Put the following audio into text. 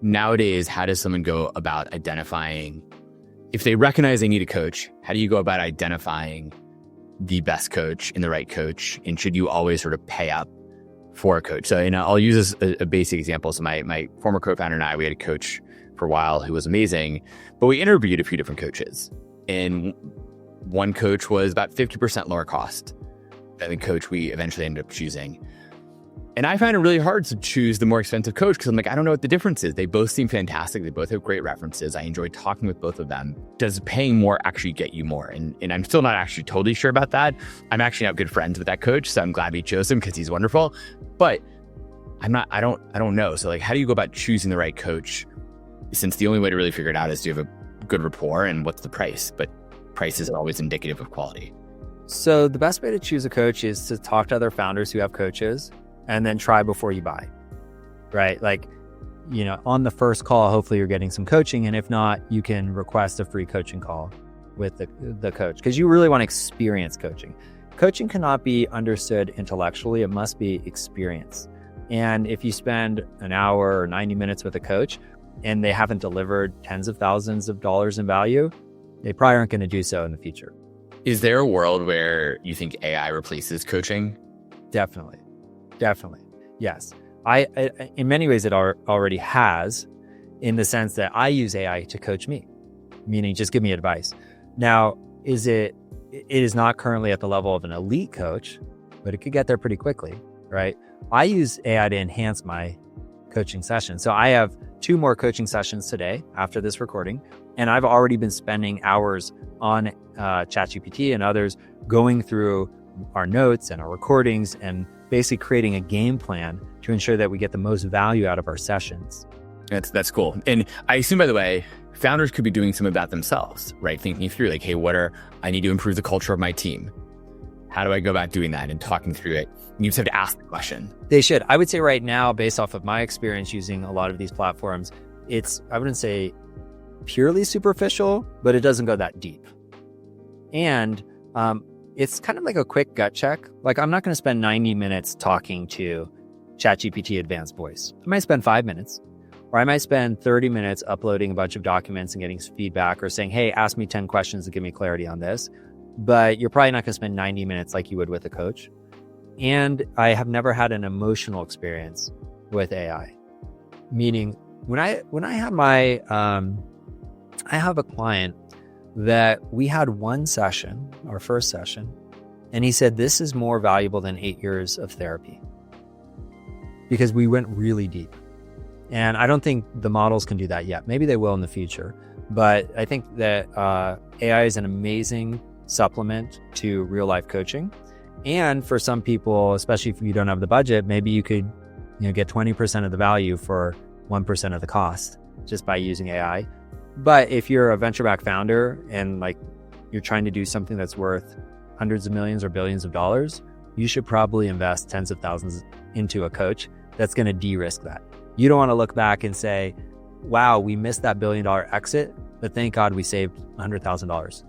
nowadays, how does someone go about identifying, if they recognize they need a coach, how do you go about identifying the best coach and the right coach? And should you always sort of pay up for a coach? So, I'll use this a basic example. So my former co-founder and I, we had a coach for a while who was amazing, but we interviewed a few different coaches. And one coach was about 50% lower cost than the coach we eventually ended up choosing. And I find it really hard to choose the more expensive coach because I'm like, I don't know what the difference is. They both seem fantastic. They both have great references. I enjoy talking with both of them. Does paying more actually get you more? And I'm still not actually totally sure about that. I'm actually not good friends with that coach, so I'm glad we chose him because he's wonderful. But I don't know. So like, how do you go about choosing the right coach? Since the only way to really figure it out is do you have a good rapport and what's the price? But price isn't always indicative of quality. So the best way to choose a coach is to talk to other founders who have coaches and then try before you buy, right? Like, on the first call, hopefully you're getting some coaching. And if not, you can request a free coaching call with the coach because you really want to experience coaching. Coaching cannot be understood intellectually. It must be experience. And if you spend an hour or 90 minutes with a coach and they haven't delivered tens of thousands of dollars in value, they probably aren't going to do so in the future. Is there a world where you think AI replaces coaching? Definitely. Yes. I in many ways, it already has, in the sense that I use AI to coach me, meaning just give me advice. Now, it is not currently at the level of an elite coach, but it could get there pretty quickly, right? I use AI to enhance my coaching session. So I have 2 more coaching sessions today after this recording, and I've already been spending hours on ChatGPT and others going through our notes and our recordings and basically creating a game plan to ensure that we get the most value out of our sessions. That's cool. And I assume, by the way, founders could be doing some of that themselves, right? Thinking through like, hey, I need to improve the culture of my team. How do I go about doing that and talking through it? You just have to ask the question. They should. I would say right now, based off of my experience using a lot of these platforms, I wouldn't say purely superficial, but it doesn't go that deep. And it's kind of like a quick gut check. Like, I'm not going to spend 90 minutes talking to ChatGPT Advanced Voice. I might spend 5 minutes, or I might spend 30 minutes uploading a bunch of documents and getting feedback or saying, hey, ask me 10 questions to give me clarity on this. But you're probably not going to spend 90 minutes like you would with a coach. And I have never had an emotional experience with AI. Meaning, when I have I have a client that we had one session, our first session, and he said, this is more valuable than 8 years of therapy because we went really deep. And I don't think the models can do that yet. Maybe they will in the future. But I think that AI is an amazing supplement to real life coaching. And for some people, especially if you don't have the budget, maybe you could get 20% of the value for 1% of the cost just by using AI. But if you're a venture-backed founder and like you're trying to do something that's worth hundreds of millions or billions of dollars, you should probably invest tens of thousands into a coach that's going to de-risk that. You don't want to look back and say, wow, we missed that $1 billion exit, but thank God we saved $100,000.